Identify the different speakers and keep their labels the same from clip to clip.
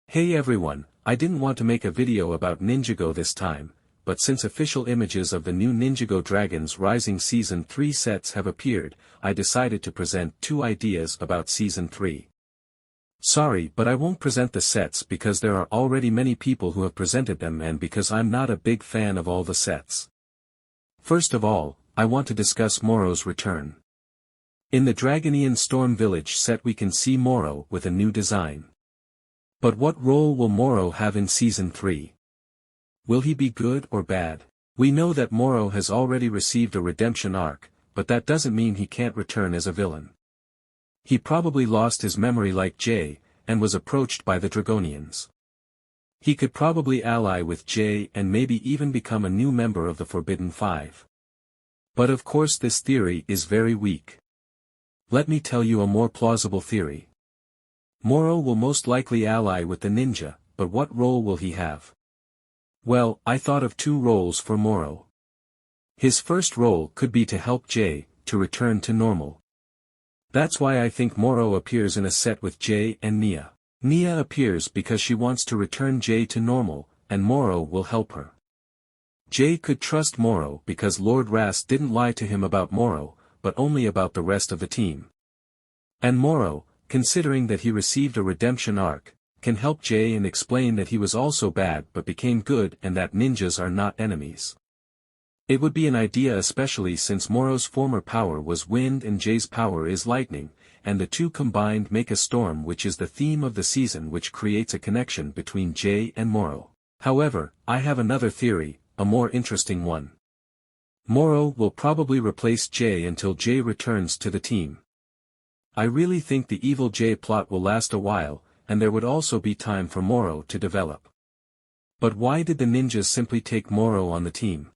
Speaker 1: Hey everyone, I didn't want to make a video about Ninjago this time, but since official images of the new Ninjago Dragons Rising Season 3 sets have appeared, I decided to present two ideas about Season 3. Sorry, but I won't present the sets because there are already many people who have presented them and because I'm not a big fan of all the sets. First of all, I want to discuss Morrow's return. In the Dragonian Storm Village set we can see Morrow with a new design. But what role will Morrow have in Season 3? Will he be good or bad? We know that Morrow has already received a redemption arc, but that doesn't mean he can't return as a villain. He probably lost his memory like Jay, and was approached by the Dragonians. He could probably ally with Jay and maybe even become a new member of the Forbidden Five. But of course this theory is very weak. Let me tell you a more plausible theory. Morrow will most likely ally with the ninja, but what role will he have? Well, I thought of two roles for Morrow. His first role could be to help Jay, to return to normal. That's why I think Morrow appears in a set with Jay and Nia. Nia appears because she wants to return Jay to normal, and Morrow will help her. Jay could trust Morrow because Lord Ras didn't lie to him about Morrow, but only about the rest of the team. And Morrow, considering that he received a redemption arc, can help Jay and explain that he was also bad but became good and that ninjas are not enemies. It would be an idea especially since Morrow's former power was wind and Jay's power is lightning, and the two combined make a storm which is the theme of the season which creates a connection between Jay and Morrow. However, I have another theory, a more interesting one. Morrow will probably replace Jay until Jay returns to the team. I really think the evil Jay plot will last a while, and there would also be time for Morrow to develop. But why did the ninjas simply take Morrow on the team?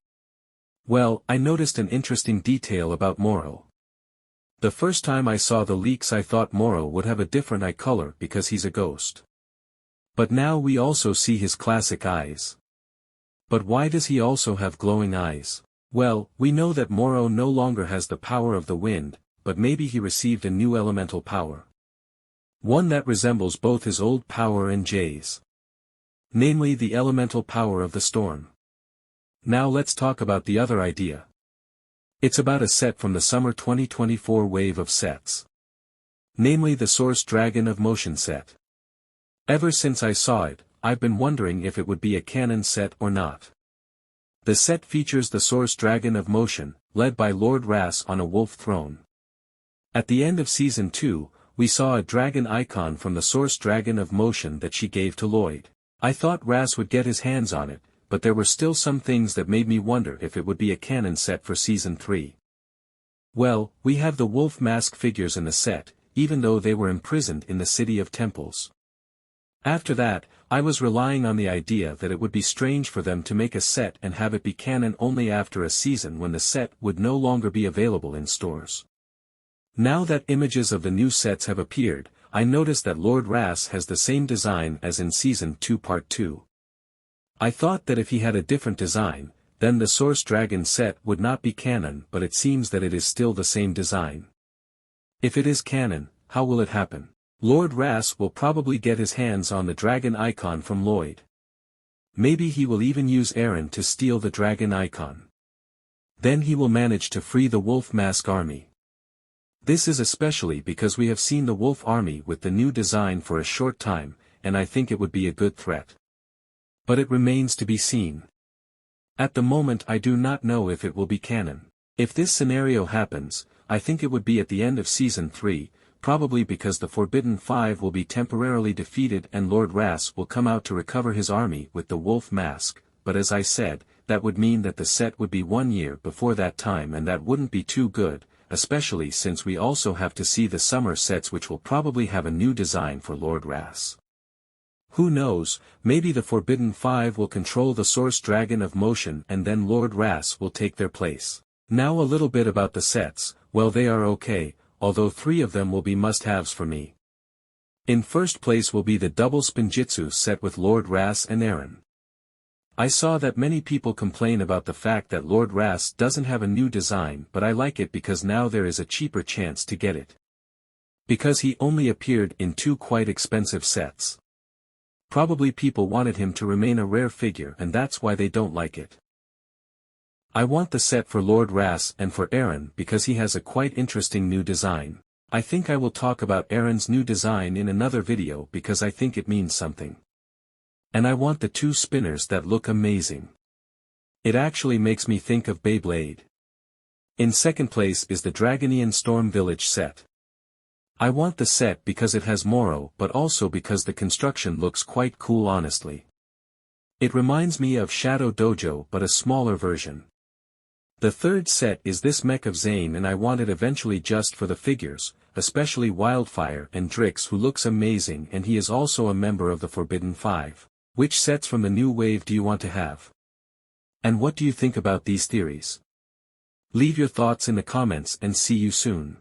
Speaker 1: Well, I noticed an interesting detail about Morrow. The first time I saw the leaks I thought Morrow would have a different eye color because he's a ghost. But now we also see his classic eyes. But why does he also have glowing eyes? Well, we know that Morrow no longer has the power of the wind, but maybe he received a new elemental power. One that resembles both his old power and Jay's. Namely the elemental power of the storm. Now let's talk about the other idea. It's about a set from the summer 2024 wave of sets. Namely the Source Dragon of Motion set. Ever since I saw it, I've been wondering if it would be a canon set or not. The set features the Source Dragon of Motion, led by Lord Ras on a wolf throne. At the end of Season 2, we saw a dragon icon from the Source Dragon of Motion that she gave to Lloyd. I thought Ras would get his hands on it, but there were still some things that made me wonder if it would be a canon set for Season 3. Well, we have the wolf mask figures in the set, even though they were imprisoned in the City of Temples. After that, I was relying on the idea that it would be strange for them to make a set and have it be canon only after a season when the set would no longer be available in stores. Now that images of the new sets have appeared, I noticed that Lord Ras has the same design as in Season 2 Part 2. I thought that if he had a different design, then the Source Dragon set would not be canon, but it seems that it is still the same design. If it is canon, how will it happen? Lord Ras will probably get his hands on the dragon icon from Lloyd. Maybe he will even use Aaron to steal the dragon icon. Then he will manage to free the wolf mask army. This is especially because we have seen the wolf army with the new design for a short time, and I think it would be a good threat. But it remains to be seen. At the moment I do not know if it will be canon. If this scenario happens, I think it would be at the end of Season 3, probably because the Forbidden Five will be temporarily defeated and Lord Ras will come out to recover his army with the wolf mask, but as I said, that would mean that the set would be 1 year before that time and that wouldn't be too good, especially since we also have to see the summer sets which will probably have a new design for Lord Ras. Who knows, maybe the Forbidden Five will control the Source Dragon of Motion and then Lord Ras will take their place. Now a little bit about the sets, well they are okay, although 3 of them will be must-haves for me. In first place will be the double Spinjitzu set with Lord Ras and Aaron. I saw that many people complain about the fact that Lord Ras doesn't have a new design, but I like it because now there is a cheaper chance to get it. Because he only appeared in 2 quite expensive sets. Probably people wanted him to remain a rare figure and that's why they don't like it. I want the set for Lord Ras and for Aaron because he has a quite interesting new design. I think I will talk about Aaron's new design in another video because I think it means something. And I want the two spinners that look amazing. It actually makes me think of Beyblade. In second place is the Dragonian Storm Village set. I want the set because it has Morrow but also because the construction looks quite cool honestly. It reminds me of Shadow Dojo but a smaller version. The third set is this mech of Zane and I want it eventually just for the figures, especially Wildfire and Drix who looks amazing and he is also a member of the Forbidden Five. Which sets from the new wave do you want to have? And what do you think about these theories? Leave your thoughts in the comments and see you soon.